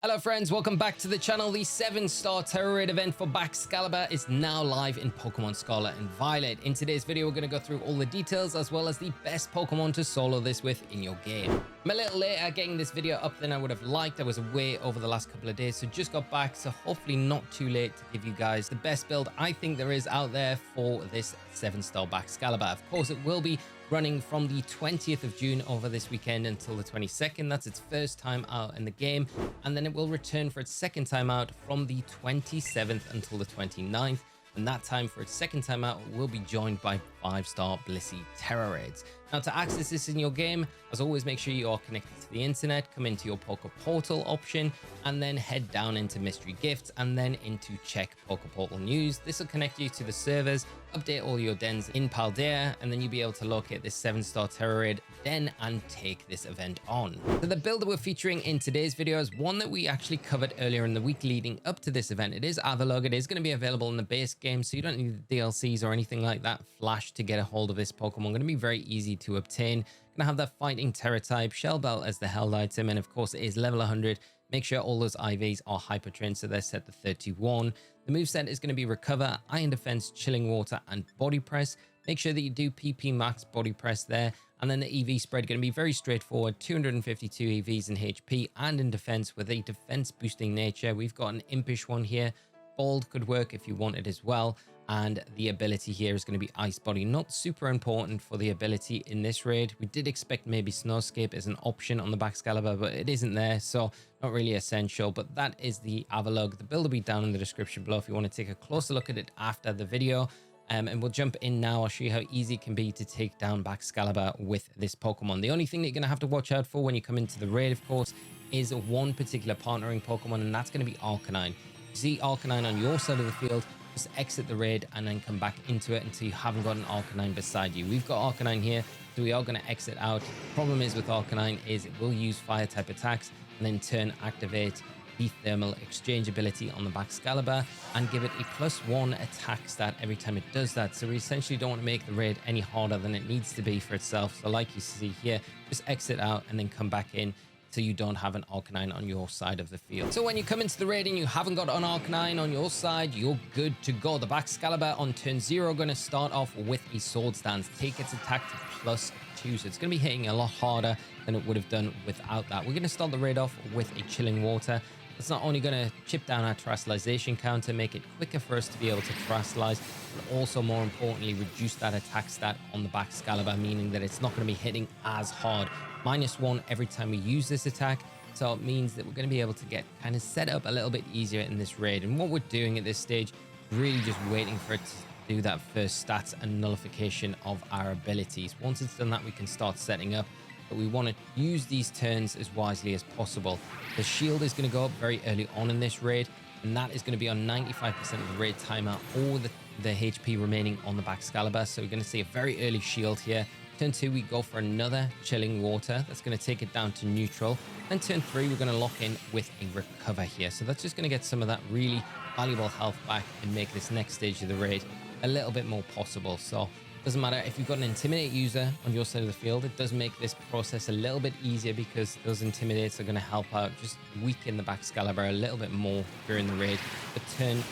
Hello friends, welcome back to the channel. The 7-star Terror Raid event for BAXCALIBUR is now live in Pokemon Scarlet and Violet. In today's video, we're going to go through all the details as well as the best Pokemon to solo this with in your game. I'm a little late at getting this video up than I would have liked. I was away over the last couple of days, so just got back, so hopefully not too late to give you guys the best build I think there is out there for this 7-star BAXCALIBUR. Of course, it will be running from the 20th of June over this weekend until the 22nd. That's its first time out in the game, and then it will return for its second time out from the 27th until the 29th, and that time for its second time out will be joined by 5-star Blissey Terror Raids. Now, to access this in your game, as always, make sure you are connected to the internet, come into your Poke Portal option, and then head down into Mystery Gifts, and then into Check Poke Portal News. This will connect you to the servers, update all your dens in Paldea, and then you'll be able to locate this 7-star Terror Raid den and take this event on. So the build that we're featuring in today's video is one that we actually covered earlier in the week leading up to this event. It is Avalugg. It is going to be available in the base game, so you don't need the DLCs or anything like that flash to get a hold of this Pokemon. Going to be very easy to obtain. Gonna have that fighting Terra type, Shell Belt as the held item, and of course it is level 100. Make sure all those IVs are hyper trained, so they're set to 31. The moveset is going to be Recover, Iron Defense, Chilling Water, and Body Press. Make sure that you do PP Max Body Press there, and then the EV spread going to be very straightforward. 252 EVs in HP and in defense with a defense boosting nature. We've got an Impish one here. Bold could work if you want it as well. And the ability here is going to be Ice Body. Not super important for the ability in this raid. We did expect maybe Snowscape as an option on the BAXCALIBUR, but it isn't there, so not really essential. But that is the Avalugg. The build will be down in the description below if you want to take a closer look at it after the video. And we'll jump in now. I'll show you how easy it can be to take down BAXCALIBUR with this Pokemon. The only thing that you're going to have to watch out for when you come into the raid, of course, is one particular partnering Pokemon, and that's going to be Arcanine. You see Arcanine on your side of the field, just exit the raid and then come back into it until you haven't got an Arcanine beside you. We've got Arcanine here, so we are going to exit out. Problem is with Arcanine is it will use fire type attacks and then turn activate the thermal exchange ability on the BAXCALIBUR and give it a +1 attack stat every time it does that. So we essentially don't want to make the raid any harder than it needs to be for itself. So like you see here, just exit out and then come back in so you don't have an Arcanine on your side of the field. So when you come into the raid and you haven't got an Arcanine on your side, you're good to go. The BAXCALIBUR on turn 0 going to start off with a Sword Stance. Take its attack to +2, so it's going to be hitting a lot harder than it would have done without that. We're going to start the raid off with a Chilling Water. It's not only going to chip down our terrestrialization counter, make it quicker for us to be able to terrestrialize, but also more importantly, reduce that attack stat on the BAXCALIBUR, meaning that it's not going to be hitting as hard. -1 every time we use this attack, so it means that we're going to be able to get kind of set up a little bit easier in this raid. And what we're doing at this stage, really just waiting for it to do that first stats and nullification of our abilities. Once it's done that, we can start setting up, but we want to use these turns as wisely as possible. The shield is going to go up very early on in this raid, and that is going to be on 95% of the raid timer or the HP remaining on the BAXCALIBUR. So we're going to see a very early shield here. Turn 2, we go for another Chilling Water. That's going to take it down to neutral. And turn 3, we're going to lock in with a Recover here. So that's just going to get some of that really valuable health back and make this next stage of the raid a little bit more possible. So it doesn't matter if you've got an Intimidate user on your side of the field. It does make this process a little bit easier because those Intimidates are going to help out, just weaken the BAXCALIBUR a little bit more during the raid. But turn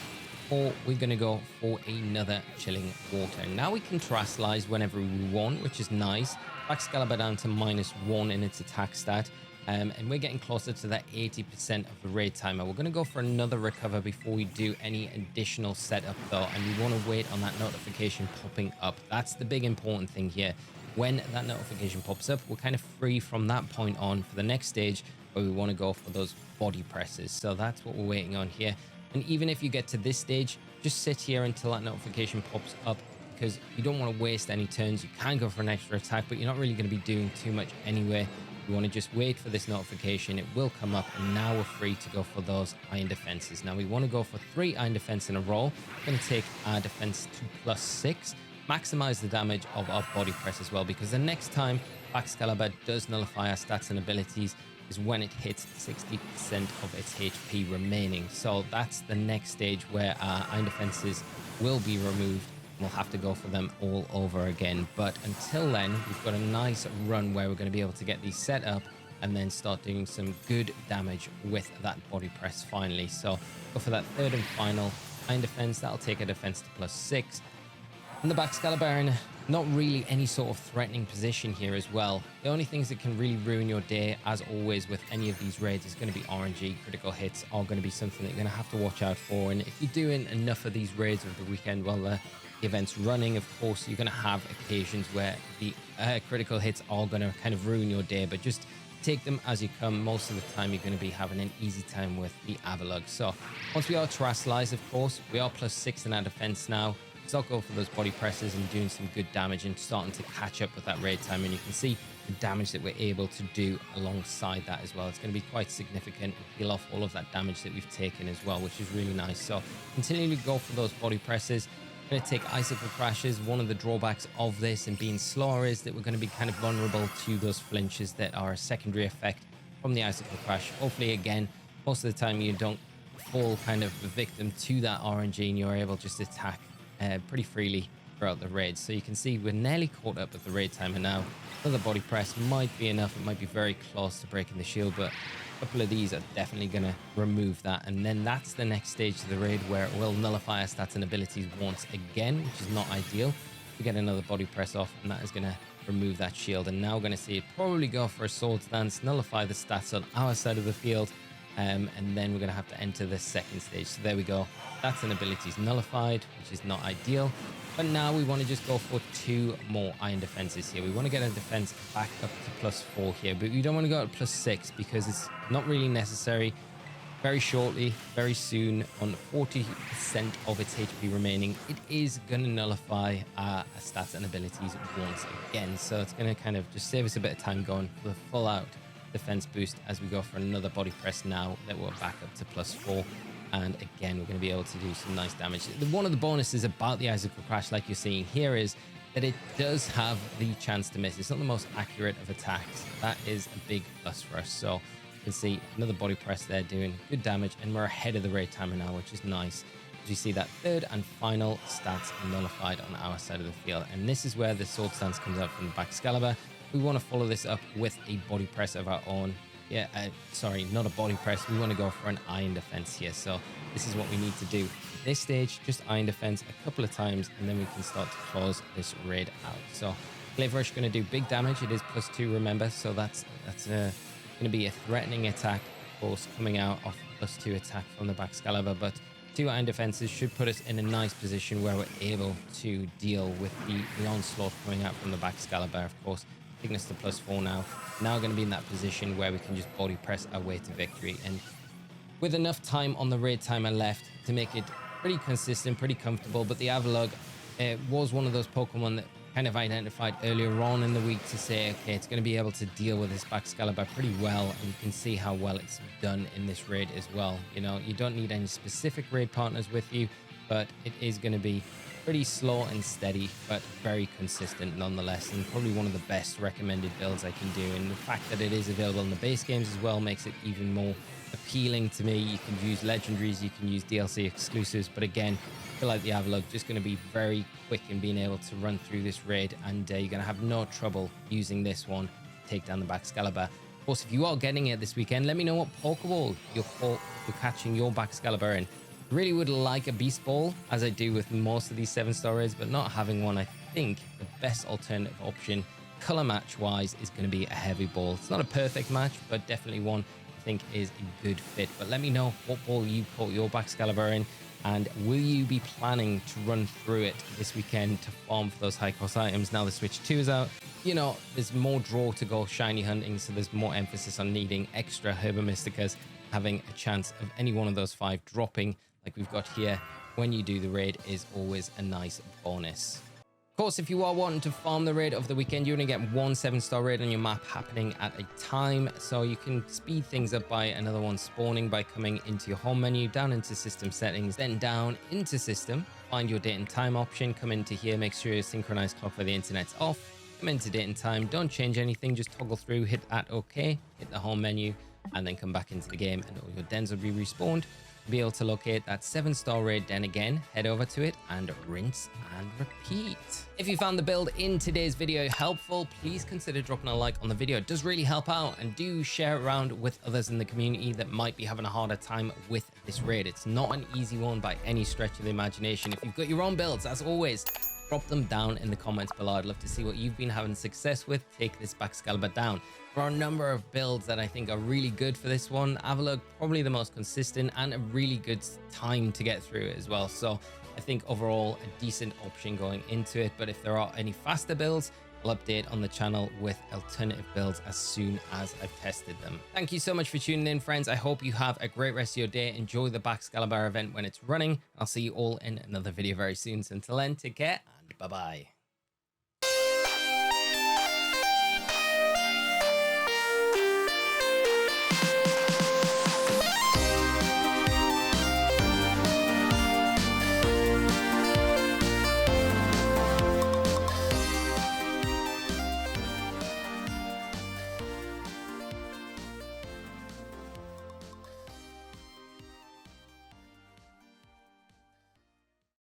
4, we're going to go for another Chilling Water. Now we can terrestrialize whenever we want, which is nice. BAXCALIBUR down to -1 in its attack stat. And we're getting closer to that 80% of the raid timer. We're going to go for another Recover before we do any additional setup though. And we want to wait on that notification popping up. That's the big important thing here. When that notification pops up, we're kind of free from that point on for the next stage where we want to go for those body presses. So that's what we're waiting on here. And even if you get to this stage, just sit here until that notification pops up, because you don't want to waste any turns. You can go for an extra attack, but you're not really going to be doing too much anyway. You want to just wait for this notification. It will come up, and now we're free to go for those Iron Defenses. Now we want to go for 3 Iron Defense in a row. We're going to take our defense to +6, maximize the damage of our body press as well, because the next time BAXCALIBUR does nullify our stats and abilities is when it hits 60% of its HP remaining. So that's the next stage where our Iron Defenses will be removed. We'll have to go for them all over again. But until then, we've got a nice run where we're going to be able to get these set up and then start doing some good damage with that body press finally. So go for that third and final iron defense. That'll take a defense to +6. And the BAXCALIBUR, not really any sort of threatening position here as well. The only things that can really ruin your day, as always with any of these raids, is going to be RNG. Critical hits are going to be something that you're going to have to watch out for. And if you're doing enough of these raids over the weekend while the event's running, of course, you're going to have occasions where the critical hits are going to kind of ruin your day. But just take them as you come. Most of the time, you're going to be having an easy time with the Avalugg. So once we are terrestrialized, of course, we are +6 in our defense now. Start going for those body presses and doing some good damage and starting to catch up with that raid time. And you can see the damage that we're able to do alongside that as well. It's going to be quite significant and peel off all of that damage that we've taken as well, which is really nice. So continually go for those body presses. I'm going to take icicle crashes. One of the drawbacks of this and being slower is that we're going to be kind of vulnerable to those flinches that are a secondary effect from the icicle crash. Hopefully, again, most of the time you don't fall kind of a victim to that RNG and you're able just to attack pretty freely throughout the raid. So you can see we're nearly caught up with the raid timer now. Another body press might be enough. It might be very close to breaking the shield, but a couple of these are definitely going to remove that. And then that's the next stage of the raid where it will nullify our stats and abilities once again, which is not ideal. We get another body press off, and that is going to remove that shield. And now we're going to see it probably go for a sword stance, nullify the stats on our side of the field. And then we're going to have to enter the second stage. So there we go. That's an abilities nullified, which is not ideal. But now we want to just go for 2 more iron defenses here. We want to get our defense back up to +4 here, but we don't want to go to +6 because it's not really necessary. Very shortly, very soon, on 40% of its HP remaining, it is going to nullify our stats and abilities once again. So it's going to kind of just save us a bit of time going for the full out defense boost as we go for another body press now that we're back up to +4. And again, we're going to be able to do some nice damage. One of the bonuses about the icicle crash, like you're seeing here, is that it does have the chance to miss. It's not the most accurate of attacks. That is a big plus for us. So you can see another body press there doing good damage, and we're ahead of the raid timer now, which is nice. As you see, that third and final stats nullified on our side of the field. And this is where the sword stance comes out from the BAXCALIBUR. We want to follow this up with a body press of our own. Sorry, not a body press. We want to go for an iron defense here. So this is what we need to do. At this stage, just iron defense a couple of times, and then we can start to close this raid out. So Glaive Rush going to do big damage. It is +2, remember. So that's going to be a threatening attack, of course, coming out of +2 attack from the BAXCALIBUR. But 2 iron defenses should put us in a nice position where we're able to deal with the onslaught coming out from the BAXCALIBUR, of course. Taking us to +4 now. Now we're going to be in that position where we can just body press our way to victory. And with enough time on the raid timer left to make it pretty consistent, pretty comfortable. But the Avalugg was one of those Pokemon that kind of identified earlier on in the week to say, okay, it's going to be able to deal with this BAXCALIBUR pretty well. And you can see how well it's done in this raid as well. You know, you don't need any specific raid partners with you, but it is going to be pretty slow and steady, but very consistent nonetheless, and probably one of the best recommended builds I can do. And the fact that it is available in the base games as well makes it even more appealing to me. You can use legendaries, you can use DLC exclusives, but again, I feel like the Avalugg just going to be very quick in being able to run through this raid, and you're going to have no trouble using this one to take down the BAXCALIBUR. Of course, if you are getting it this weekend, let me know what Pokeball you're catching your BAXCALIBUR in. Really would like a Beast Ball, as I do with most of these 7-star raids, but not having one, I think the best alternative option color match wise is going to be a Heavy Ball. It's not a perfect match, but definitely one I think is a good fit. But let me know what ball you caught your BAXCALIBUR in, and will you be planning to run through it this weekend to farm for those high cost items now the Switch 2 is out? You know, there's more draw to go shiny hunting, so there's more emphasis on needing extra Herba Mysticas. Having a chance of any one of those 5 dropping like we've got here when you do the raid is always a nice bonus. Of course, if you are wanting to farm the raid of the weekend, you're going to get 1 7-star raid on your map happening at a time. So you can speed things up by another one spawning by coming into your home menu, down into system settings, then down into system, find your date and time option, come into here, make sure your synchronized clock for the internet's off, come into date and time, don't change anything, just toggle through, hit that OK, hit the home menu, and then come back into the game and all your dens will be respawned. be able to locate that 7-star raid, then again head over to it and rinse and repeat. If you found the build in today's video helpful, please consider dropping a like on the video. It does really help out, and do share it around with others in the community that might be having a harder time with this raid. It's not an easy one by any stretch of the imagination. If you've got your own builds, as always, drop them down in the comments below. I'd love to see what you've been having success with. Take this BAXCALIBUR down. There are a number of builds that I think are really good for this one. Avalugg, probably the most consistent and a really good time to get through it as well. So I think overall a decent option going into it. But if there are any faster builds, I'll update on the channel with alternative builds as soon as I've tested them. Thank you so much for tuning in, friends. I hope you have a great rest of your day. Enjoy the BAXCALIBUR event when it's running. I'll see you all in another video very soon. So until then, take care and bye-bye.